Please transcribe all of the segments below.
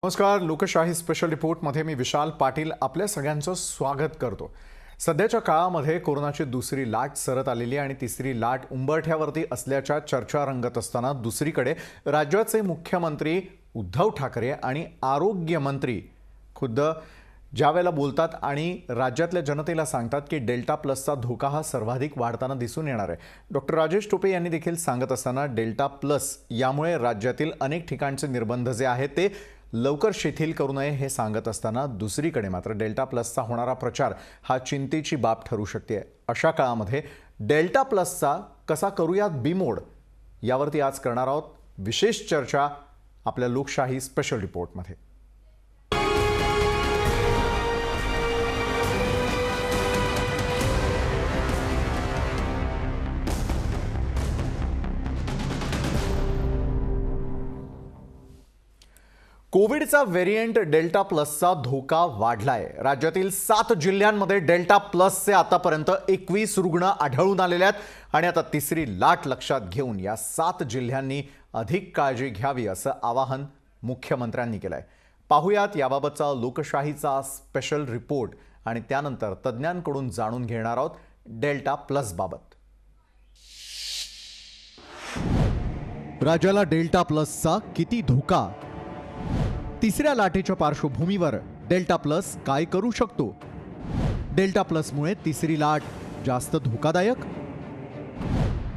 नमस्कार. लोकशाही स्पेशल रिपोर्टमध्ये मी विशाल पाटील आपल्या सगळ्यांचं स्वागत करतो. सध्याच्या काळामध्ये कोरोनाची दुसरी लाट सरत आलेली आणि तिसरी लाट उंबरठ्यावरती असल्याच्या चर्चा रंगत असताना दुसरीकडे राज्याचे मुख्यमंत्री उद्धव ठाकरे आणि आरोग्यमंत्री खुद्द ज्यावेळेला बोलतात आणि राज्यातल्या जनतेला सांगतात की डेल्टा प्लसचा धोका हा सर्वाधिक वाढताना दिसून येणार आहे. डॉक्टर राजेश टोपे यांनी देखील सांगत असताना डेल्टा प्लस यामुळे राज्यातील अनेक ठिकाणचे निर्बंध जे आहेत ते लवकर शिथिल करू नये हे सांगत असताना दुसरीकडे मात्र डेल्टा प्लसचा होणारा प्रचार हा चिंतेची बाब ठरू शकते. अशा काळामध्ये डेल्टा प्लसचा कसा करूयात बिमोड यावरती आज करणार आहोत विशेष चर्चा आपल्या लोकशाही स्पेशल रिपोर्टमध्ये. कोविडचा व्हेरिएंट डेल्टा प्लसचा धोका वाढलाय. राज्यातील 7 जिल्ह्यांमध्ये डेल्टा प्लसचे आतापर्यंत 21 रुग्ण आढळून आलेले आहेत आणि आता तिसरी लाट लक्षात घेऊन या 7 जिल्ह्यांनी अधिक काळजी घ्यावी असं आवाहन मुख्यमंत्र्यांनी केलंय. पाहुयात याबाबतचा लोकशाहीचा स्पेशल रिपोर्ट आणि त्यानंतर तज्ज्ञांकडून जाणून घेणार आहोत डेल्टा प्लस बाबत. राज्याला डेल्टा प्लसचा किती धोका? तिसऱ्या लाटेच्या पार्श्वभूमीवर डेल्टा प्लस काय करू शकतो? डेल्टा प्लसमुळे तिसरी लाट जास्त धोकादायक?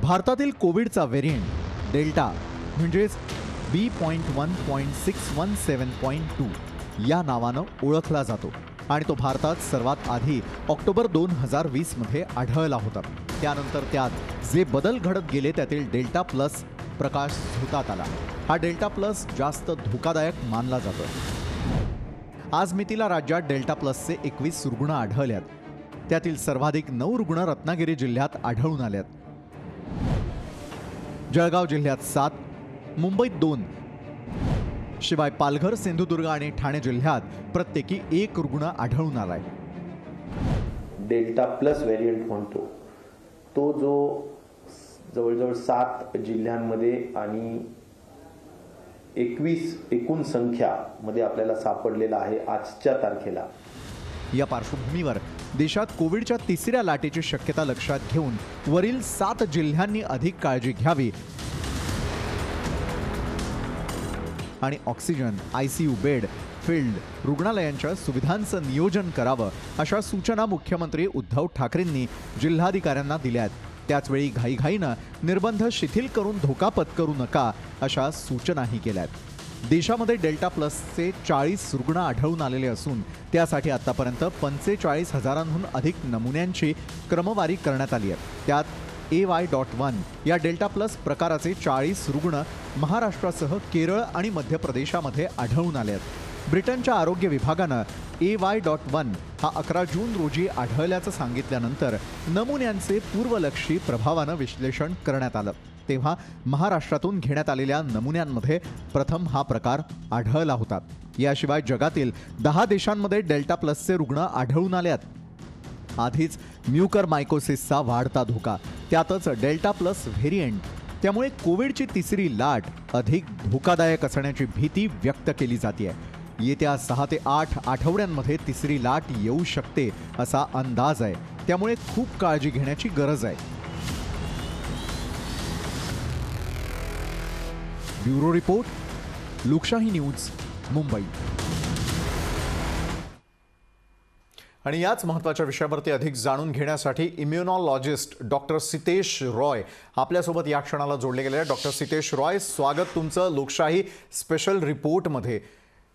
भारतातील कोविडचा व्हेरिएंट डेल्टा म्हणजेच B.1.617.2 या नावानं ओळखला जातो आणि तो भारतात सर्वात आधी ऑक्टोबर 2020 मध्ये आढळला होता. त्यानंतर त्यात जे बदल घडत गेले त्यातील डेल्टा प्लस प्रकाश झोतात आला. हा डेल्टा प्लस जास्त धोकादायक मानला जातो. आज मितीला राज्यात डेल्टा प्लसचे 21 रुग्ण आढळल्यात. त्यातील सर्वाधिक 9 रुग्ण रत्नागिरी जिल्ह्यात आढळून आल्यात. जळगाव जिल्ह्यात 7, मुंबईत 2, शिवाय पालघर, सिंधुदुर्ग आणि ठाणे जिल्ह्यात प्रत्येकी 1 रुग्ण आढळून आलाय. डेल्टा प्लस व्हेरिएंट म्हणतो तो जो जवळजवळ 7 जिल्ह्यांमध्ये आणि 21 एकूण संख्यामध्ये आपल्याला सापडलेला आहे आजच्या तारखेला. या पार्श्वभूमीवर देशात कोविडच्या तिसऱ्या लाटेची शक्यता लक्षात घेऊन वरील 7 जिल्ह्यांनी अधिक काळजी घ्यावी आणि ऑक्सिजन, ICU बेड, फील्ड रुग्णालयांच्या सुविधांचं नियोजन करावं अशा सूचना मुख्यमंत्री उद्धव ठाकरेंनी जिल्हाधिकाऱ्यांना दिल्या आहेत. त्याचवेळी घाईघाईनं निर्बंध शिथिल करून धोका पत्करू नका अशा सूचनाही केल्यात. देशामध्ये डेल्टा प्लसचे 40 रुग्ण आढळून आलेले असून त्यासाठी आतापर्यंत 45,000हून अधिक नमुन्यांची क्रमवारी करण्यात आली आहे. त्यात AY.1 या डेल्टा प्लस प्रकाराचे 40 रुग्ण महाराष्ट्रासह केरळ आणि मध्य प्रदेशामध्ये आढळून आले आहेत. ब्रिटनच्या आरोग्य विभागानं AY.1 हा 11 जून रोजी आढळल्याचं सांगितल्यानंतर नमुन्यांचे पूर्वलक्षी प्रभावानं विश्लेषण करण्यात आलं. तेव्हा महाराष्ट्रातून घेण्यात आलेल्या नमुन्यांमध्ये प्रथम हा प्रकार आढळला होता. याशिवाय जगातील 10 देशांमध्ये डेल्टा प्लसचे रुग्ण आढळून आले आहेत. आधीच म्युकरमायकोसिसचा वाढता धोका, त्यातच डेल्टा प्लस व्हेरिएंट, त्यामुळे कोविडची तिसरी लाट अधिक धोकादायक असण्याची भीती व्यक्त केली जाते. येत्या 6 ते 8 आठवड्यांमध्ये तिसरी लाट येऊ शकते असा अंदाज आहे. त्यामुळे खूप काळजी घेण्याची गरज आहे. ब्युरो रिपोर्ट, लोकशाही न्यूज, मुंबई. आणि याच महत्त्वाच्या विषयावरती अधिक जाणून घेण्यासाठी इम्युनॉलॉजिस्ट डॉक्टर सितेश रॉय आपल्यासोबत या क्षणाला जोडले गेले आहेत. डॉक्टर सितेश रॉय, स्वागत तुमचं लोकशाही स्पेशल रिपोर्टमध्ये.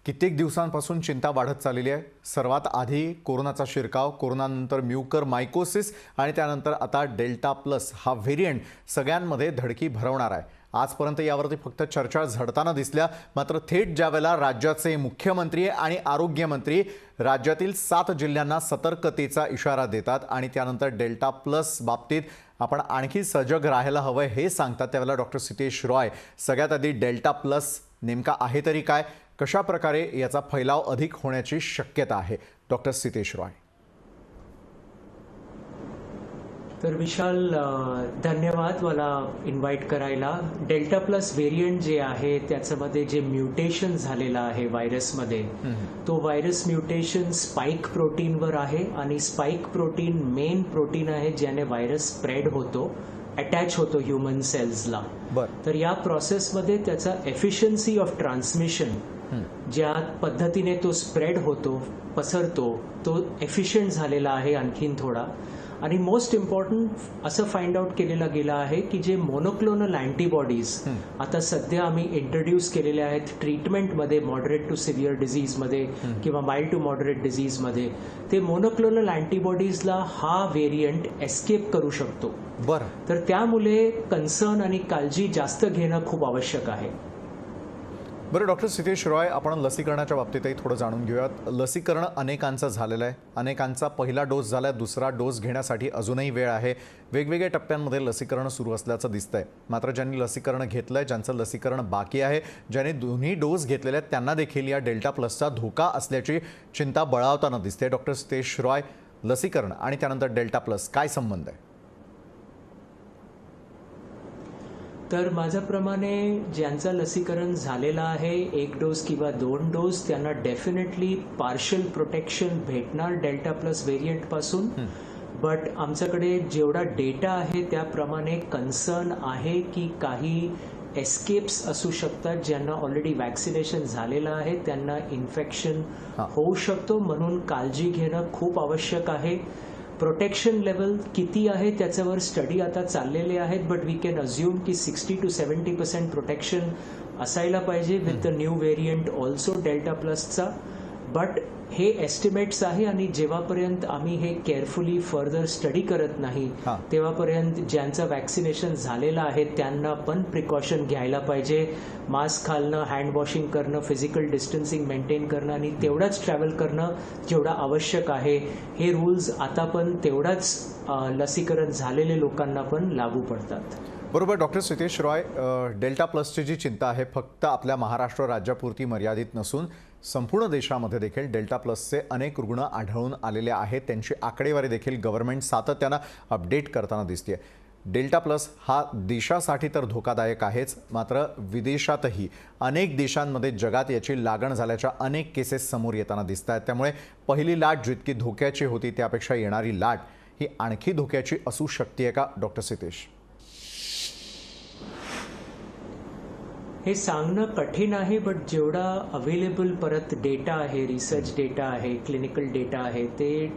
कित्येक दिवसांपासून चिंता वाढत चाललेली आहे. सर्वात आधी कोरोनाचा शिरकाव, कोरोनानंतर म्युकरमायकोसिस आणि त्यानंतर आता डेल्टा प्लस हा व्हेरिएंट सगळ्यांमध्ये धडकी भरवणार आहे. आजपर्यंत यावरती फक्त चर्चा झडताना दिसल्या, मात्र थेट ज्यावेळेला राज्याचे मुख्यमंत्री आणि आरोग्यमंत्री राज्यातील 7 जिल्ह्यांना सतर्कतेचा इशारा देतात आणि त्यानंतर डेल्टा प्लस बाबतीत आपण आणखी सजग राहायला हवं हे सांगतात, त्यावेळेला डॉक्टर सितेश रॉय, सगळ्यात आधी डेल्टा प्लस नेमका आहे तरी काय, कशा प्रकारे याचा फैलाव अधिक होण्याची शक्यता आहे? डॉक्टर सितेश रॉय. तर विशाल धन्यवाद मला इन्व्हाइट करायला. डेल्टा प्लस व्हेरियंट जे आहे त्याच्यामध्ये जे म्युटेशन झालेलं आहे व्हायरसमध्ये, तो व्हायरस म्युटेशन स्पाइक प्रोटीनवर आहे आणि स्पाइक प्रोटीन मेन प्रोटीन आहे ज्याने व्हायरस स्प्रेड होतो, अटॅच होतो ह्युमन सेल्सला. तर या प्रोसेसमध्ये त्याचा एफिशियन्सी ऑफ ट्रान्समिशन, ज्या पद्धतीने तो स्प्रेड होतो, पसरतो, तो एफिशियंट झालेला आहे आणखीन थोडा. आणि मोस्ट इम्पॉर्टंट असं फाइंड आउट केलेलं गेलं आहे की जे मोनोक्लोनल अँटीबॉडीज आता सध्या आम्ही इंट्रोड्यूस केलेले आहेत ट्रीटमेंटमध्ये, मॉडरेट टू सिव्हिअर डिझीजमध्ये किंवा माइल्ड टू मॉडरेट डिझीजमध्ये, ते मोनोक्लोनल अँटीबॉडीजला हा व्हेरियंट एस्केप करू शकतो. तर त्यामुळे कन्सर्न आणि काळजी जास्त घेणं खूप आवश्यक आहे. बरं डॉक्टर सितेश रॉय, आपण लसीकरणाच्या बाबतीतही थोडं जाणून घेऊयात. लसीकरण अनेकांचं झालेलं आहे, अनेकांचा पहिला डोस झाला आहे, दुसरा डोस घेण्यासाठी अजूनही वेळ आहे. वेगवेगळ्या टप्प्यांमध्ये लसीकरण सुरू असल्याचं दिसतंय. मात्र ज्यांनी लसीकरण घेतलंय, ज्यांचं लसीकरण बाकी आहे, ज्यांनी दोन्ही डोस घेतलेले आहेत, त्यांना देखील या डेल्टा प्लसचा धोका असल्याची चिंता बळावताना दिसते. डॉक्टर सितेश रॉय, लसीकरण आणि त्यानंतर डेल्टा प्लस काय संबंध आहे? तर माझ्याप्रमाणे ज्यांचं लसीकरण झालेलं आहे, 1 डोस किंवा 2 डोस, त्यांना डेफिनेटली पार्शियल प्रोटेक्शन भेटणार डेल्टा प्लस व्हेरियंटपासून. बट आमच्याकडे जेवढा डेटा आहे त्याप्रमाणे कन्सर्न आहे की काही एस्केप्स असू शकतात. ज्यांना ऑलरेडी वॅक्सिनेशन झालेलं आहे त्यांना इन्फेक्शन होऊ शकतो, म्हणून काळजी घेणं खूप आवश्यक आहे. प्रोटेक्शन लेवल किती आहे त्याच्यावर स्टडी आता चाललेले आहेत, बट वी कॅन अज्युम की 60 to 70% प्रोटेक्शन असायला पाहिजे with the new variant also delta प्लसचा. बट हे एस्टिमेट्स आहे आणि जेव्हापर्यंत आम्ही हे केअरफुली फर्दर स्टडी करत नाही तेव्हापर्यंत ज्यांचं वॅक्सिनेशन झालेलं आहे त्यांना पण प्रिकॉशन घ्यायला पाहिजे. मास्क घालणं, हँड वॉशिंग करणं, फिजिकल डिस्टन्सिंग मेंटेन करणं आणि तेवढाच ट्रॅव्हल करणं जेवढं आवश्यक आहे. हे रूल्स आता पण तेवढाच लसीकरण झालेले लोकांना पण लागू पडतात. बरोबर. डॉक्टर सितेश रॉय, डेल्टा प्लसची जी चिंता आहे फक्त आपल्या महाराष्ट्र राज्यापुरती मर्यादित नसून संपूर्ण देशामध्ये देखील डेल्टा प्लसचे अनेक रुग्ण आढळून आलेले आहेत. त्यांची आकडेवारी देखील गव्हर्नमेंट सातत्यानं अपडेट करताना दिसते. डेल्टा प्लस हा देशासाठी तर धोकादायक आहेच, मात्र विदेशातही अनेक देशांमध्ये जगात याची लागण झाल्याच्या अनेक केसेस समोर येताना दिसत आहेत. त्यामुळे पहिली लाट जितकी धोक्याची होती त्यापेक्षा येणारी लाट ही आणखी धोक्याची असू शकते का डॉक्टर सितेश? हे सांगणं कठीण आहे, बट जेवढा अवेलेबल परत डेटा आहे, रिसर्च डेटा आहे, क्लिनिकल डेटा आहे, ते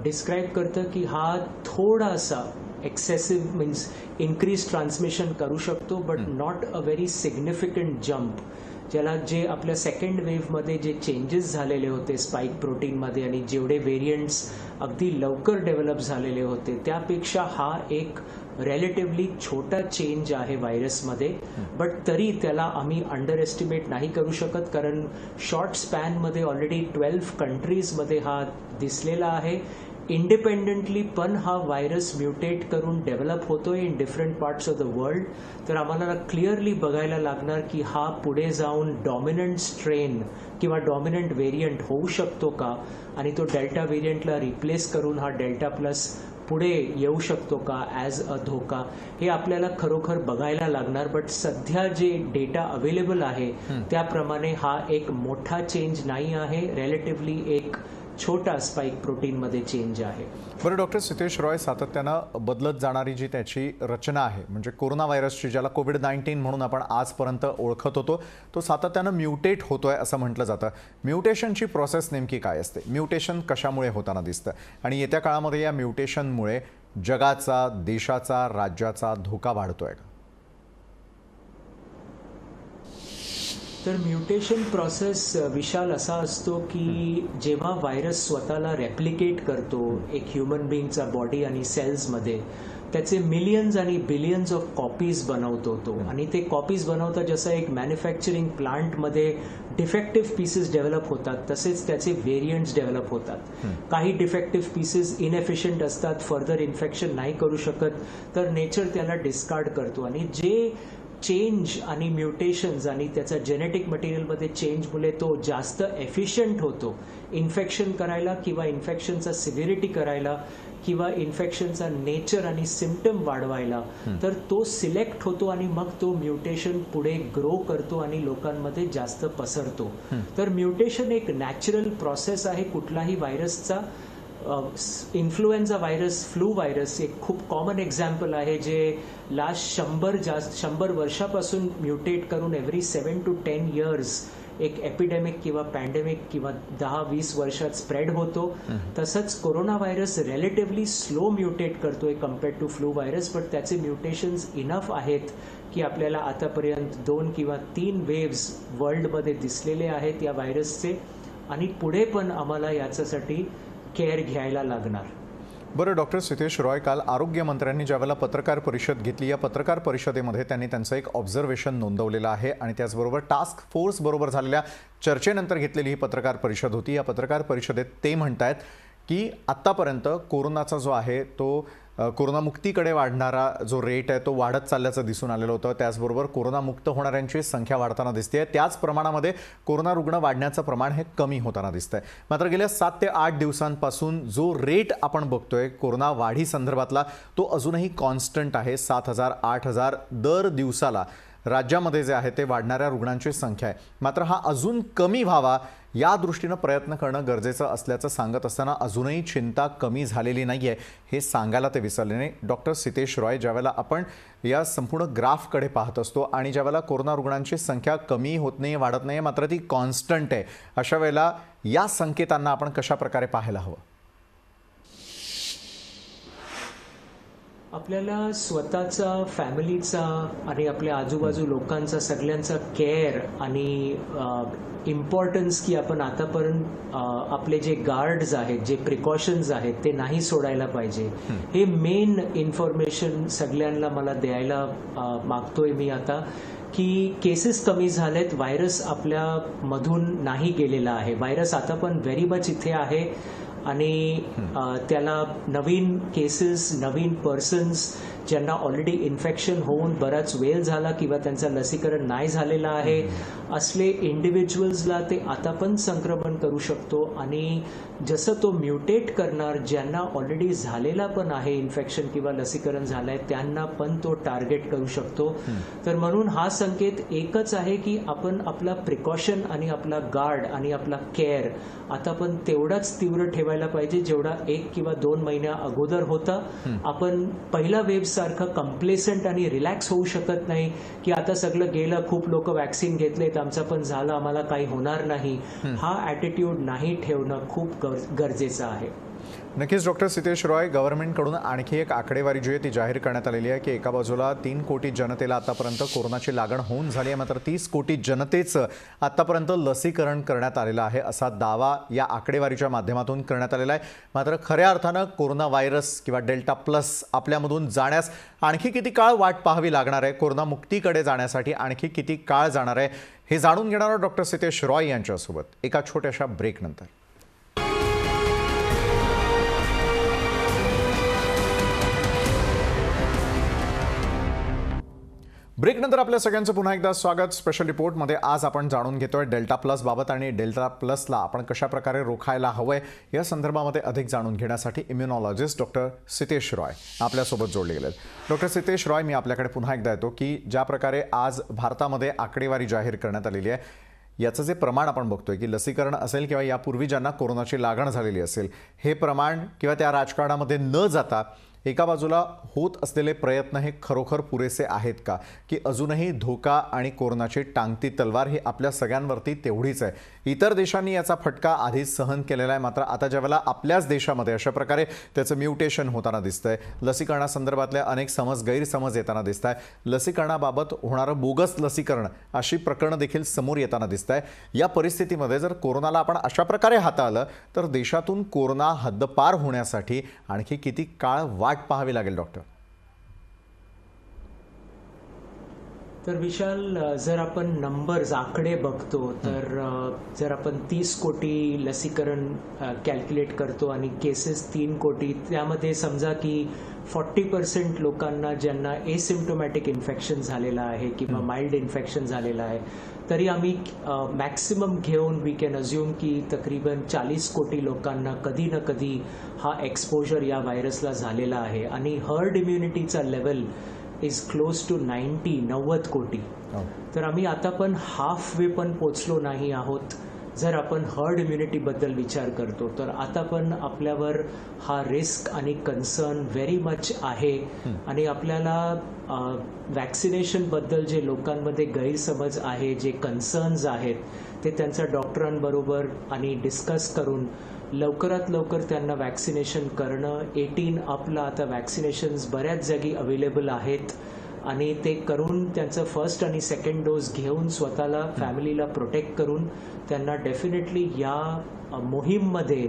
डिस्क्राईब करतं की हा थोडासा एक्सेसिव्ह मीन्स इन्क्रीज ट्रान्समिशन करू शकतो, but not a very significant jump. ज्याला जे आपल्या सेकंड वेव्हमध्ये जे चेंजेस झालेले होते स्पाइक प्रोटीनमध्ये आणि जेवढे व्हेरियंट्स अगदी लवकर डेव्हलप झालेले होते त्यापेक्षा हा एक रिलेटिव्हली छोटा चेंज आहे व्हायरसमध्ये. बट तरी त्याला आम्ही अंडर एस्टिमेट नाही करू शकत, कारण शॉर्ट स्पॅनमध्ये ऑलरेडी 12 कंट्रीजमध्ये हा दिसलेला आहे. इंडिपेंडेंटली पण हा व्हायरस म्युटेट करून डेव्हलप होतोय in different parts of the world. तर आम्हाला क्लिअरली बघायला लागणार की हा पुढे जाऊन डॉमिनंट स्ट्रेन किंवा डॉमिनंट व्हेरियंट होऊ शकतो का, आणि तो डेल्टा व्हेरियंटला रिप्लेस करून हा डेल्टा प्लस पुढे येऊ शकतो का ॲज अ धोका, हे आपल्याला खरोखर बघायला लागणार. बट सध्या जे डेटा अवेलेबल आहे त्याप्रमाणे हा एक मोठा चेंज नाही आहे, रिलेटिव्हली एक छोटा स्पाइक प्रोटीनमध्ये चेंज आहे. बरं डॉक्टर सितेश रॉय, सातत्यानं बदलत जाणारी जी त्याची रचना आहे, म्हणजे कोरोना व्हायरसची ज्याला कोविड-19 म्हणून आपण आजपर्यंत ओळखत होतो, तो सातत्यानं म्युटेट होतोय असं म्हटलं जातं. म्युटेशनची प्रोसेस नेमकी काय असते? म्युटेशन कशामुळे होताना दिसतं आणि येत्या काळामध्ये या म्युटेशनमुळे जगाचा, देशाचा, राज्याचा धोका वाढतोय का? तर म्युटेशन प्रोसेस विशाल असा असतो की जेव्हा व्हायरस स्वतःला रेप्लिकेट करतो एक ह्युमन बीइंगचा बॉडी आणि सेल्समध्ये, त्याचे मिलियन्स आणि बिलियन्स ऑफ कॉपीज बनवतो तो. आणि ते कॉपीज बनवता जसं एक मॅन्युफॅक्चरिंग प्लांटमध्ये डिफेक्टिव्ह पीसेस डेव्हलप होतात, तसेच त्याचे व्हेरियंट्स डेव्हलप होतात. काही डिफेक्टिव्ह पीसेस इनएफिशियंट असतात, फर्दर इन्फेक्शन नाही करू शकत, तर नेचर त्याला डिस्कार्ड करतो. आणि जे चेंज आणि म्युटेशन्स आणि त्याचा जेनेटिक मटेरियलमध्ये चेंजमुळे तो जास्त एफिशियंट होतो इन्फेक्शन करायला किंवा इन्फेक्शनचा सिव्हिरिटी करायला किंवा इन्फेक्शनचा नेचर आणि सिम्पटम वाढवायला, तर तो सिलेक्ट होतो आणि मग तो म्युटेशन पुढे ग्रो करतो आणि लोकांमध्ये जास्त पसरतो. तर म्युटेशन एक नॅचरल प्रोसेस आहे. कुठलाही व्हायरसचा, इन्फ्लुएन्झा व्हायरस, फ्लू व्हायरस एक खूप कॉमन एक्झाम्पल आहे जे लास्ट 100 वर्षापासून म्युटेट करून एव्हरी 7 to 10 इयर्स एक एपिडेमिक किंवा पॅन्डेमिक किंवा 10-20 वर्षात स्प्रेड होतो. तसंच corona virus relatively slow mutate करतोय कम्पेअर्ड टू फ्लू व्हायरस, पण त्याचे म्युटेशन्स इनफ आहेत की आपल्याला आतापर्यंत 2 किंवा 3 वेव्स वर्ल्डमध्ये दिसलेले आहेत या व्हायरसचे, आणि पुढे पण आम्हाला याच्यासाठी केअर घ्यायला लागणार. बरं डॉक्टर सितेश रॉय, काल आरोग्यमंत्र्यांनी ज्यावेळेला पत्रकार परिषद घेतली, या पत्रकार परिषदेमध्ये त्यांनी त्यांचं एक ऑब्झर्वेशन नोंदवलेलं आहे आणि त्याचबरोबर टास्क फोर्स बरोबर झालेल्या चर्चेनंतर घेतलेली ही पत्रकार परिषद होती. या पत्रकार परिषदेत ते म्हणतायत की आत्तापर्यंत कोरोनाचा जो आहे तो कोरोनामुक्तीकडे वाढणारा जो रेट आहे तो वाढत चालल्याचं दिसून आलेलं होतं. त्याचबरोबर कोरोनामुक्त होणाऱ्यांची संख्या वाढताना दिसते आहे. त्याच प्रमाणामध्ये कोरोना रुग्ण वाढण्याचं प्रमाण हे कमी होताना दिसतंय. मात्र गेल्या 7 ते 8 दिवसांपासून जो रेट आपण बघतोय कोरोना वाढी संदर्भातला तो अजूनही कॉन्स्टंट आहे. 7,000 8,000 दर दिवसाला राज्यामध्ये जे आहे ते वाढणाऱ्या रुग्णांची संख्या आहे. मात्र हा अजून कमी व्हावा या दृष्टीनं प्रयत्न करणं गरजेचं असल्याचं सांगत असताना अजूनही चिंता कमी झालेली नाही आहे हे सांगायला ते विसरले नाही. डॉक्टर सितेश रॉय, ज्यावेळेला आपण या संपूर्ण ग्राफकडे पाहत असतो आणि ज्यावेळेला कोरोना रुग्णांची संख्या कमी होत नाही, वाढत नाही, मात्र ती कॉन्स्टंट आहे, अशा वेळेला या संकेतांना आपण कशा प्रकारे पाहायला हवं? आपल्याला स्वतःचा, फॅमिलीचा आणि आपल्या आजूबाजू लोकांचा सगळ्यांचा केअर आणि इम्पॉर्टन्स की आपण आतापर्यंत आपले जे गार्ड्स आहेत, जे प्रिकॉशन्स आहेत ते नाही सोडायला पाहिजे. हे मेन इन्फॉर्मेशन सगळ्यांना मला द्यायला मागतोय मी आता, की केसेस कमी झालेत, व्हायरस आपल्यामधून नाही गेलेला आहे. व्हायरस आता पण व्हेरी मच इथे आहे आणि त्याला नवीन केसेस, नवीन पर्सन्स ज्यांना ऑलरेडी इन्फेक्शन होऊन बराच वेळ झाला किंवा त्यांचं लसीकरण नाही झालेलं आहे, असले इंडिव्हिज्युअल्सला ते आता पण संक्रमण करू शकतो. आणि जसं तो म्युटेट करणार, ज्यांना ऑलरेडी झालेला पण आहे इन्फेक्शन किंवा लसीकरण झालंय त्यांना पण तो टार्गेट करू शकतो. तर म्हणून हा संकेत एकच आहे की आपण आपला प्रिकॉशन आणि आपला गार्ड आणि आपला केअर आता पण तेवढाच तीव्र ठेवायला पाहिजे जेवढा 1 किंवा 2 महिन्या अगोदर होता. आपण पहिला वेव्ह सारखं कम्प्लेसंट आणि रिलॅक्स होऊ शकत नाही की आता सगळं गेलं, खूप लोक वॅक्सिन घेतलेत, आमचं पण झालं, आम्हाला काही होणार नाही. हा ॲटिट्यूड नाही ठेवणं खूप गरजेचं आहे. नक्कीच डॉक्टर सितेश रॉय, गव्हर्नमेंटकडून आणखी एक आकडेवारी जी आहे ती जाहीर करण्यात आलेली आहे की एका बाजूला 3 कोटी जनतेला आतापर्यंत कोरोनाची लागण होऊन झाली आहे, मात्र 30 कोटी जनतेचं आतापर्यंत लसीकरण करण्यात आलेलं आहे असा दावा या आकडेवारीच्या माध्यमातून करण्यात आलेला आहे. मात्र खऱ्या अर्थानं कोरोना व्हायरस किंवा डेल्टा प्लस आपल्यामधून जाण्यास आणखी किती काळ वाट पाहावी लागणार आहे, कोरोनामुक्तीकडे जाण्यासाठी आणखी किती काळ जाणार आहे, हे जाणून घेणार डॉक्टर सितेश रॉय यांच्यासोबत एका छोट्याशा ब्रेकनंतर. ब्रेकनंतर आपल्या सगळ्यांचं पुन्हा एकदा स्वागत. स्पेशल रिपोर्टमध्ये आज आपण जाणून घेतोय डेल्टा प्लस बाबत आणि डेल्टा प्लसला आपण कशा प्रकारे रोखायला हवंय या संदर्भामध्ये अधिक जाणून घेण्यासाठी इम्युनॉलॉजिस्ट डॉक्टर सितेश रॉय आपल्यासोबत जोडले गेले. डॉक्टर सितेश रॉय, मी आपल्याकडे पुन्हा एकदा येतो की ज्या प्रकारे आज भारतामध्ये आकडेवारी जाहीर करण्यात आलेली आहे, याचं जे प्रमाण आपण बघतोय की लसीकरण असेल किंवा यापूर्वी ज्यांना कोरोनाची लागण झालेली असेल, हे प्रमाण किंवा त्या राजकारणामध्ये न जाता एका बाजूला होत असलेले प्रयत्न हे खरोखर पुरेसे आहेत का, की अजूनही धोका आणि कोरोनाची टांगती तलवार ही आपल्या सगळ्यांवरती तेवढीच आहे? इतर देशांनी याचा फटका आधीच सहन केलेला आहे, मात्र आता ज्यावेळेला आपल्याच देशामध्ये अशा प्रकारे त्याचं म्युटेशन होताना दिसतंय, लसीकरणासंदर्भातले अनेक गैरसमज येताना दिसत आहे, लसीकरणाबाबत होणारं बोगस लसीकरण अशी प्रकरणं देखील समोर येताना दिसत आहे. या परिस्थितीमध्ये जर कोरोनाला आपण अशा प्रकारे हाताळलं तर देशातून कोरोना हद्दपार होण्यासाठी आणखी किती काळ वाट पाहावी लागेल डॉक्टर? तर विशाल, जर आपण नंबर्स आकडे बघतो तर जर आपण 30 कोटी लसीकरण कॅल्क्युलेट करतो आणि केसेस 3 कोटी, त्यामध्ये समजा की 40% लोकांना ज्यांना एसिम्प्टोमॅटिक इन्फेक्शन झालेलं आहे किंवा माइल्ड इन्फेक्शन झालेलं आहे, तरी आम्ही मॅक्सिमम घेऊन वी कॅन अज्युम की तकरीबन 40 कोटी लोकांना कधी ना कधी हा एक्सपोजर या व्हायरसला झालेला आहे आणि हर्ड इम्युनिटीचा लेवल इज क्लोज टू 90 कोटी. तर आम्ही आता पण हाफ वे पण पोचलो नाही आहोत. जर आपण हर्ड इम्युनिटीबद्दल विचार करतो तर आता पण आपल्यावर हा रिस्क आणि कन्सर्न व्हेरी मच आहे आणि आपल्याला वॅक्सिनेशनबद्दल जे लोकांमध्ये गैरसमज आहे, जे कन्सर्न्स आहेत, ते त्यांच्या डॉक्टरांबरोबर आणि डिस्कस करून लवकरात लवकर त्यांना वॅक्सिनेशन करणं. 18 अपला आता वॅक्सिनेशन्स बऱ्याच जागी अवेलेबल आहेत आणि ते करून त्यांचं फर्स्ट आणि सेकंड डोस घेऊन स्वतःला फॅमिलीला प्रोटेक्ट करून त्यांना डेफिनेटली या मोहीममध्ये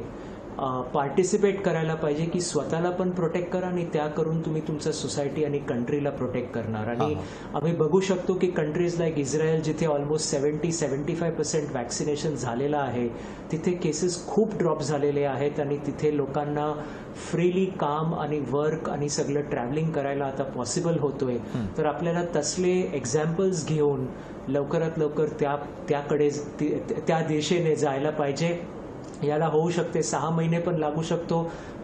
पार्टिसिपेट करायला पाहिजे की स्वतःला पण प्रोटेक्ट करा आणि त्या करून तुम्ही तुमचं सोसायटी आणि कंट्रीला प्रोटेक्ट करणार. आणि आम्ही बघू शकतो की कंट्रीज लाईक इस्रायल, जिथे ऑलमोस्ट 70-75% वॅक्सिनेशन झालेलं आहे, तिथे केसेस खूप ड्रॉप झालेले आहेत आणि तिथे लोकांना फ्रीली काम आणि वर्क आणि सगळं ट्रॅव्हलिंग करायला आता पॉसिबल होतोय. तर आपल्याला तसले एक्झाम्पल्स घेऊन लवकरात लवकर त्याकडे त्या दिशेने जायला पाहिजे. याला होऊ शकते 6 महिने पण लागू शकतो,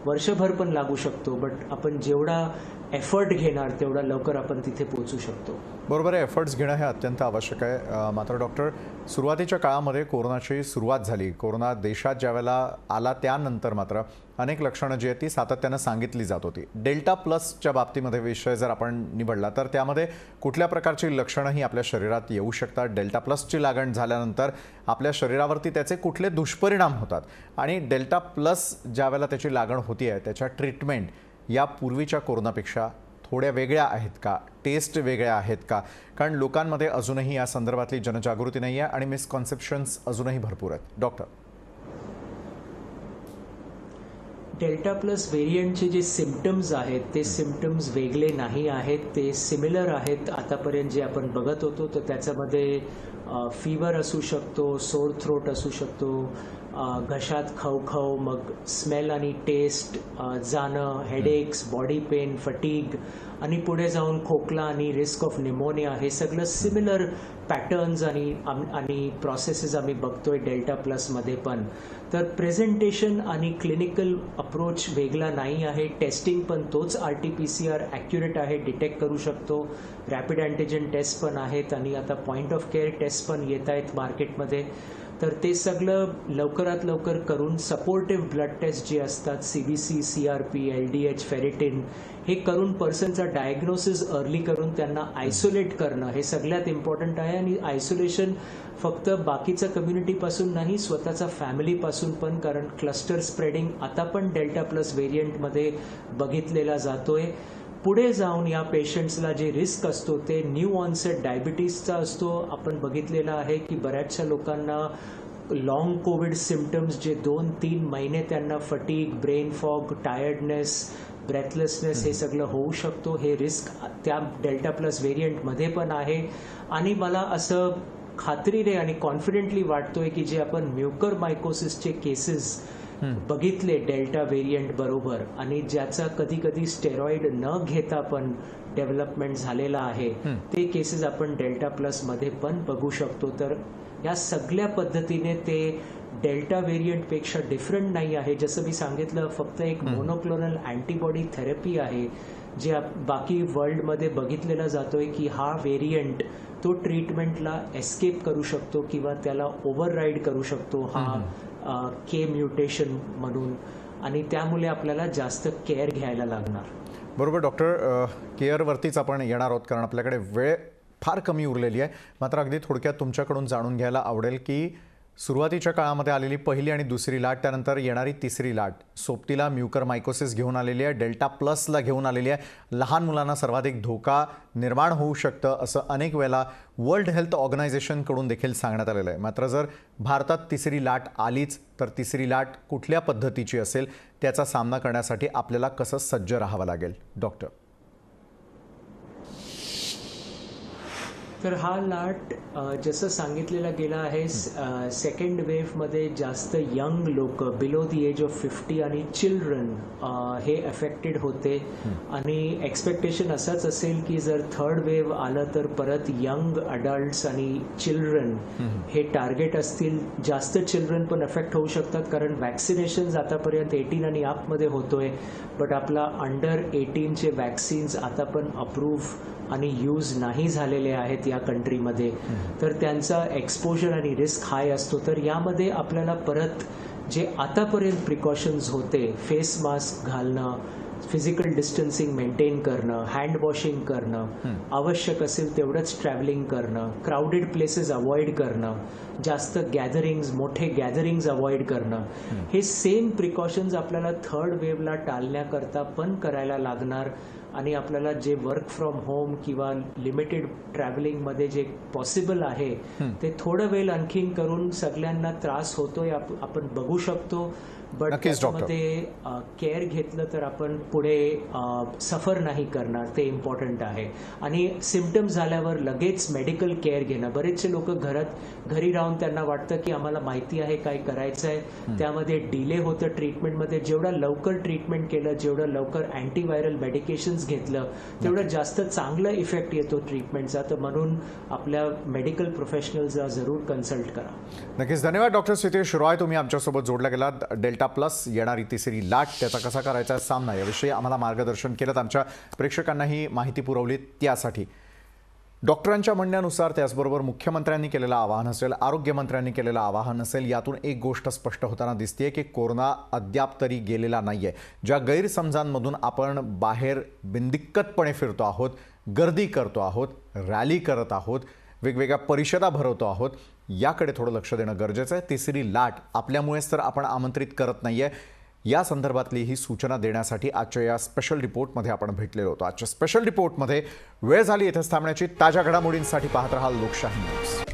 वर्षभर पण लागू शकतो, बट आपण जेवढा एफर्ट घेणार तेवढा लवकर आपण तिथे पोहोचू शकतो. बरोबर आहे, एफर्ट्स घेणं हे अत्यंत आवश्यक आहे. मात्र डॉक्टर, सुरुवातीच्या काळामध्ये कोरोनाची सुरुवात झाली, कोरोना देशात ज्यावेळेला आला त्यानंतर मात्र अनेक लक्षणं जी आहेत ती सातत्यानं सांगितली जात होती. डेल्टा प्लसच्या बाबतीमध्ये विषय जर आपण निवडला तर त्यामध्ये कुठल्या प्रकारची लक्षणं ही आपल्या शरीरात येऊ शकतात? डेल्टा प्लसची लागण झाल्यानंतर आपल्या शरीरावरती त्याचे कुठले दुष्परिणाम होतात आणि डेल्टा प्लस ज्यावेळेला त्याची लागण होती आहे त्याच्या ट्रीटमेंट या पूर्वीच्या कोरोनापेक्षा थोड्या वेगळ्या आहेत का? टेस्ट वेगळ्या आहेत का? कारण लोकांमध्ये अजूनही या संदर्भातली जनजागृती नाही आहे आणि मिसकॉन्सेप्शन्स अजूनही भरपूर आहेत. डॉक्टर, डेल्टा प्लस व्हेरियंटचे जे सिम्पटम्स आहेत ते सिम्पटम्स वेगळे नाही आहेत, ते सिमिलर आहेत. आतापर्यंत जे आपण बघत होतो तर त्याच्यामध्ये फीवर असू शकतो, सोर थ्रोट असू शकतो, घशात खवखव, मग स्मेल आणि टेस्ट जाणं, हेडेक्स, बॉडी पेन, फटीग आणि पुढे जाऊन खोकला आणि रिस्क ऑफ निमोनिया, हे सगळं सिमिलर पॅटर्न्स आणि प्रोसेसेस आम्ही बघतोय डेल्टा प्लसमध्ये पण. तर प्रेझेंटेशन आणि क्लिनिकल अप्रोच वेगळा नाही आहे. टेस्टिंग पण तोच RT-PCR ॲक्युरेट आहे, डिटेक्ट करू शकतो. रॅपिड अँटीजन टेस्ट पण आहेत आणि आता पॉईंट ऑफ केअर टेस्ट पण येत आहेत मार्केटमध्ये. तर ते सगळं लवकरात लवकर करून सपोर्टिव्ह ब्लड टेस्ट जे असतात, CBC, CRP, LDH, फेरिटिन, हे करून पर्सनचा डायग्नोसिस अर्ली करून त्यांना आयसोलेट करणं हे सगळ्यात इम्पॉर्टंट आहे. आणि आयसोलेशन फक्त बाकीच्या कम्युनिटीपासून नाही, स्वतःचा फॅमिलीपासून पण, कारण क्लस्टर स्प्रेडिंग आता पण डेल्टा प्लस व्हेरियंटमध्ये बघितलेला जातोय. पुढे जाऊन या पेशंट्सला जे रिस्क असतो ते न्यू ऑनसेट डायबिटीसचा असतो. आपण बघितलेलं आहे की बऱ्याचशा लोकांना लॉंग कोविड सिम्पटम्स जे 2-3 महिने त्यांना fatigue, brain fog, tiredness, breathlessness हे सगळं होऊ शकतो. हे रिस्क त्या डेल्टा प्लस व्हेरियंटमध्ये पण आहे. आणि मला असं खात्रीने आणि कॉन्फिडेंटली वाटतोय की जे आपण म्युकरमायकोसिसचे केसेस बघितले डेल्टा व्हेरियंट बरोबर आणि ज्याचा कधी कधी स्टेरॉइड न घेता पण डेव्हलपमेंट झालेला आहे, ते केसेस आपण डेल्टा प्लस मध्ये पण बघू शकतो. तर या सगळ्या पद्धतीने ते डेल्टा व्हेरियंट पेक्षा डिफरंट नाही आहे. जसं मी सांगितलं, फक्त एक मोनोक्लोनल अँटीबॉडी थेरपी आहे जे बाकी वर्ल्डमध्ये बघितलेला जातोय की हा व्हेरियंट तो ट्रीटमेंटला एस्केप करू शकतो किंवा त्याला ओव्हरराईड करू शकतो, हा के म्युटेशन म्हणून, आणि त्यामुळे आपल्याला जास्त केअर घ्यायला लागणार. बरोबर डॉक्टर, केअरवरतीच आपण येणार आहोत कारण आपल्याकडे वेळ फार कमी उरलेली आहे. मात्र अगदी थोडक्यात तुमच्याकडून जाणून घ्यायला आवडेल की सुरुवातीच्या काळामध्ये आलेली पहिली आणि दुसरी लाट, त्यानंतर येणारी तिसरी लाट सोबतीला म्युकरमायकोसिस घेऊन आलेली आहे, डेल्टा प्लसला घेऊन आलेली आहे. लहान मुलांना सर्वाधिक धोका निर्माण होऊ शकतं असं अनेक वेळेला वर्ल्ड हेल्थ ऑर्गनायझेशनकडून देखील सांगण्यात आलेलं आहे. मात्र जर भारतात तिसरी लाट आलीच तर तिसरी लाट कुठल्या पद्धतीची असेल, त्याचा सामना करण्यासाठी आपल्याला कसं सज्ज राहावं लागेल? डॉक्टर, तर हा लाट जसं सांगितलेला गेला आहे सेकंड वेव्हमध्ये जास्त यंग लोक बिलो द एज ऑफ 50 आणि चिल्ड्रन हे अफेक्टेड होते आणि एक्सपेक्टेशन असंच असेल की जर थर्ड वेव्ह आलं तर परत यंग अडल्ट्स आणि चिल्ड्रन हे टार्गेट असतील. जास्त चिल्ड्रन पण अफेक्ट होऊ शकतात कारण वॅक्सिनेशन आतापर्यंत 18 आणि अपमध्ये होतोय, बट आपला अंडर 18चे वॅक्सिन्स आता पण अप्रूव्ह आणि यूज नाही झालेले आहेत या कंट्रीमध्ये, तर त्यांचा एक्सपोजर आणि रिस्क हाय असतो. तर यामध्ये आपल्याला परत जे आतापर्यंत प्रिकॉशन्स होते, फेस मास्क घालणं, फिजिकल डिस्टन्सिंग मेंटेन करणं, हँड वॉशिंग करणं, आवश्यक असेल तेवढंच ट्रॅव्हलिंग करणं, क्राऊडेड प्लेसेस अवॉइड करणं, जास्त गॅदरिंग्ज, मोठे गॅदरिंग्ज अवॉइड करणं, हे सेम प्रिकॉशन्स आपल्याला थर्ड वेव्हला टाळण्याकरता पण करायला लागणार. आणि आपल्याला जे वर्क फ्रॉम होम किंवा लिमिटेड ट्रॅव्हलिंगमध्ये जे पॉसिबल आहे ते थोडं वेळ आणखीन करून सगळ्यांना त्रास होतोय आपण बघू शकतो, बट त्याच्यामध्ये केअर घेतलं तर आपण पुढे सफर नाही करणार, ते इम्पॉर्टंट आहे. आणि सिम्पटम्स झाल्यावर लगेच मेडिकल केअर घेणं. बरेचसे लोक घरी राहून त्यांना वाटतं की आम्हाला माहिती आहे काय करायचं आहे, त्यामध्ये डिले होतं ट्रीटमेंटमध्ये. जेवढं लवकर ट्रीटमेंट केलं, जेवढं लवकर अँटीव्हायरल मेडिकेशन्स घेतलं, तेवढं जास्त चांगला इफेक्ट येतो ट्रीटमेंटचा. तर म्हणून आपल्या मेडिकल प्रोफेशनल्सला जरूर कन्सल्ट करा. नक्कीच. धन्यवाद डॉक्टर सितेश रॉय, तुम्ही आमच्यासोबत जोडला गेलात. डेल्टा प्लस येणारी तिसरी लाट, त्याचा कसा करायचा सामना याविषयी आम्हाला मार्गदर्शन केलं, आमच्या प्रेक्षकांनाही माहिती पुरवली त्यासाठी. डॉक्टरांच्या म्हणण्यानुसार, त्याचबरोबर मुख्यमंत्र्यांनी केलेलं आवाहन असेल, आरोग्यमंत्र्यांनी केलेलं आवाहन असेल, यातून एक गोष्ट स्पष्ट होताना दिसते की कोरोना अद्याप तरी गेलेला नाही आहे. ज्या गैरसमजांमधून आपण बाहेर बिनदिक्कतपणे फिरतो आहोत, गर्दी करतो आहोत, रॅली करत आहोत, वेगवेगळ्या परिषदा भरवतो आहोत, याकडे थोडं लक्ष देणं गरजेचं आहे. तिसरी लाट आपल्यामुळेच तर आपण आमंत्रित करत नाही आहे, या संदर्भातली ही सूचना देण्यासाठी आजच्या या स्पेशल रिपोर्टमध्ये आपण भेटलेलो होतो. आजच्या स्पेशल रिपोर्टमध्ये वेळ झाली इथेच थांबण्याची. ताज्या घडामोडींसाठी पाहत राहा लोकशाही न्यूज.